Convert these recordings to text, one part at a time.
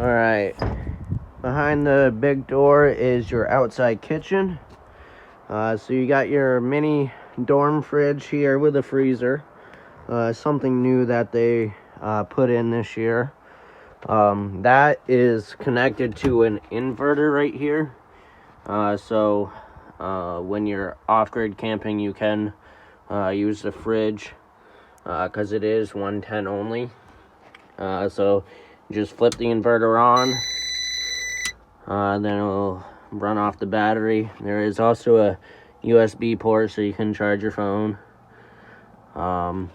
Alright, behind the big door is your outside kitchen. So you got your mini dorm fridge here with a freezer. Something new that they put in this year. That is connected to an inverter right here. So when you're off-grid camping, you can use the fridge because it is 110 only. So just flip the inverter on, then it'll run off the battery. There is also a USB port so you can charge your phone. And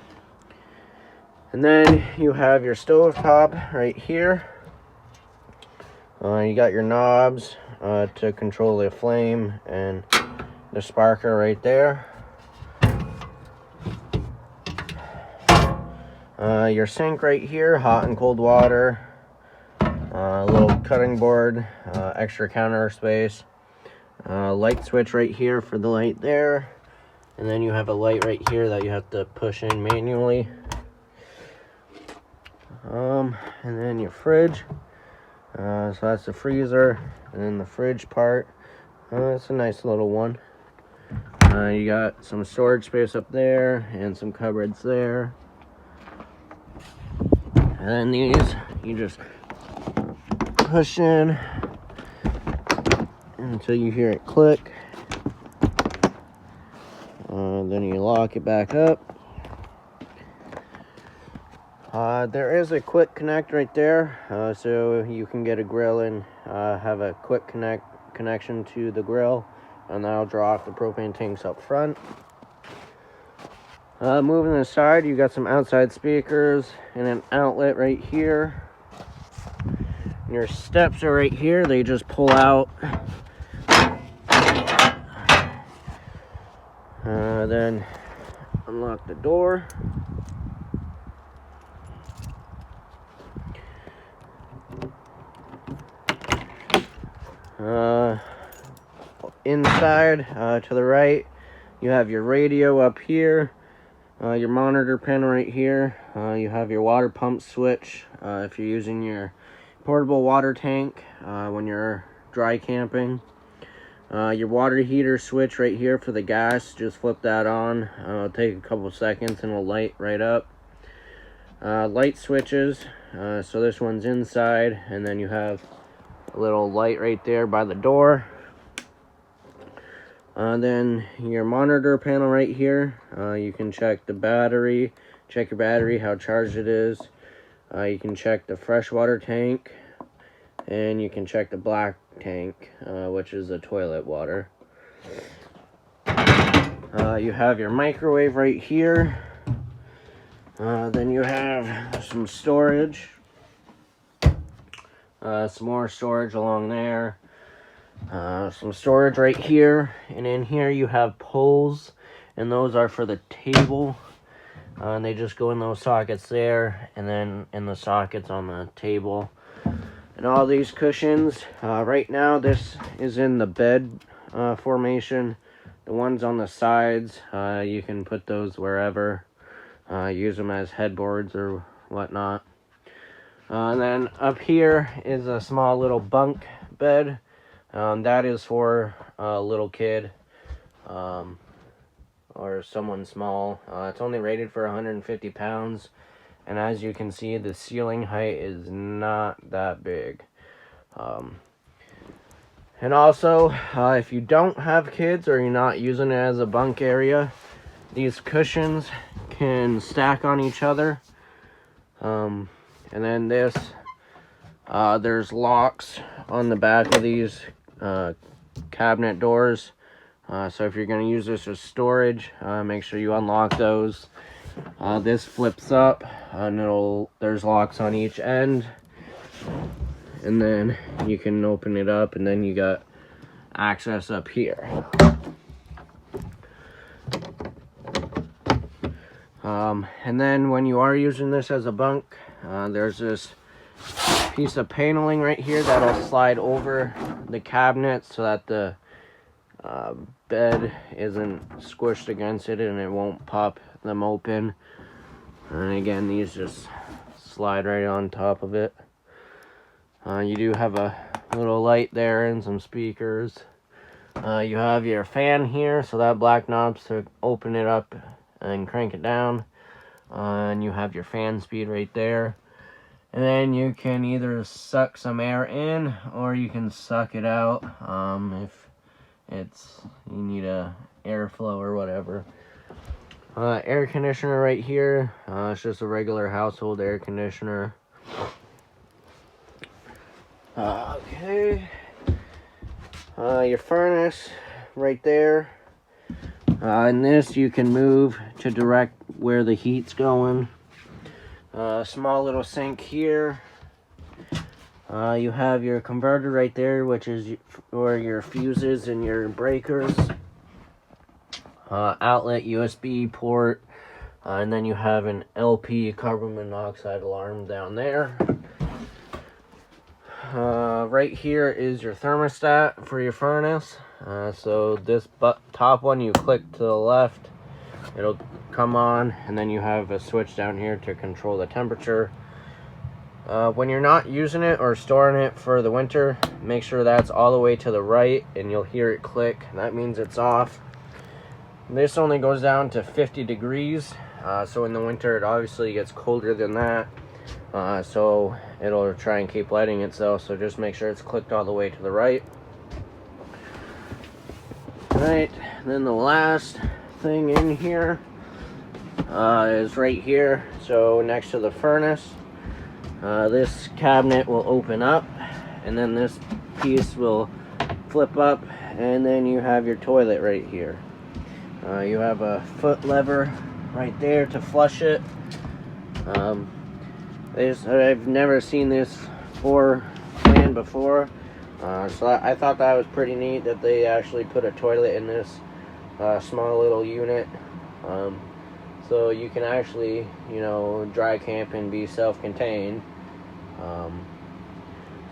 then you have your stovetop right here. You got your knobs to control the flame and the sparker right there. Your sink right here, hot and cold water, a little cutting board, extra counter space, light switch right here for the light there, and then you have a light right here that you have to push in manually. And then your fridge, so that's the freezer, and then the fridge part, it's a nice little one. You got some storage space up there and some cupboards there. And then these, you just push in until you hear it click. Then you lock it back up. There is a quick connect right there, so you can get a grill and have a quick connection to the grill, and that'll draw off the propane tanks up front. Moving to the side, you got some outside speakers and an outlet right here. Your steps are right here, they just pull out. Then unlock the door. Inside, to the right, you have your radio up here. Your monitor panel right here. You have your water pump switch if you're using your portable water tank when you're dry camping. Your water heater switch right here for the gas. Just flip that on. It'll take a couple seconds and it'll light right up. Light switches. So this one's inside, and then you have a little light right there by the door. Then your monitor panel right here, you can check the battery, check your battery, how charged it is. You can check the freshwater tank, and you can check the black tank, which is the toilet water. You have your microwave right here. Then you have some storage, some more storage along there. Some storage right here, and in here you have poles, and those are for the table, and they just go in those sockets there, and then in the sockets on the table. And all these cushions, right now this is in the bed formation. The ones on the sides, you can put those wherever, use them as headboards or whatnot. And then up here is a small little bunk bed. That is for a little kid or someone small. It's only rated for 150 pounds, and as you can see, the ceiling height is not that big. And also, if you don't have kids or you're not using it as a bunk area, these cushions can stack on each other. And then this, there's locks on the back of these cabinet doors, so if you're going to use this as storage, make sure you unlock those. This flips up, and there's locks on each end, and then you can open it up, and then you got access up here. And then when you are using this as a bunk, there's this piece of paneling right here that'll slide over the cabinet so that the bed isn't squished against it and it won't pop them open. And again, these just slide right on top of it. You do have a little light there and some speakers. You have your fan here, so that black knob's to open it up and crank it down. And you have your fan speed right there. And then you can either suck some air in or you can suck it out if you need a airflow or whatever. Air conditioner right here. It's just a regular household air conditioner. Okay. Your furnace right there. And this you can move to direct where the heat's going. Small little sink here. You have your converter right there, which is for your fuses and your breakers. Outlet USB port. And then you have an LP carbon monoxide alarm down there. Right here is your thermostat for your furnace. So this top one, you click to the left, it'll come on, and then you have a switch down here to control the temperature. When you're not using it or storing it for the winter, make sure that's all the way to the right, and you'll hear it click. That means it's off. This only goes down to 50 degrees, so in the winter it obviously gets colder than that. So it'll try and keep lighting itself, so just make sure it's clicked all the way to the right. Alright, then the last thing in here is right here, so next to the furnace. This cabinet will open up, and then this piece will flip up, and then you have your toilet right here. You have a foot lever right there to flush it. I've never seen this plan before, so I thought that was pretty neat that they actually put a toilet in this small little unit, so you can actually, you know, dry camp and be self-contained. So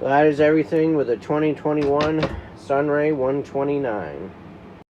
that is everything with a 2021 Sunray 129.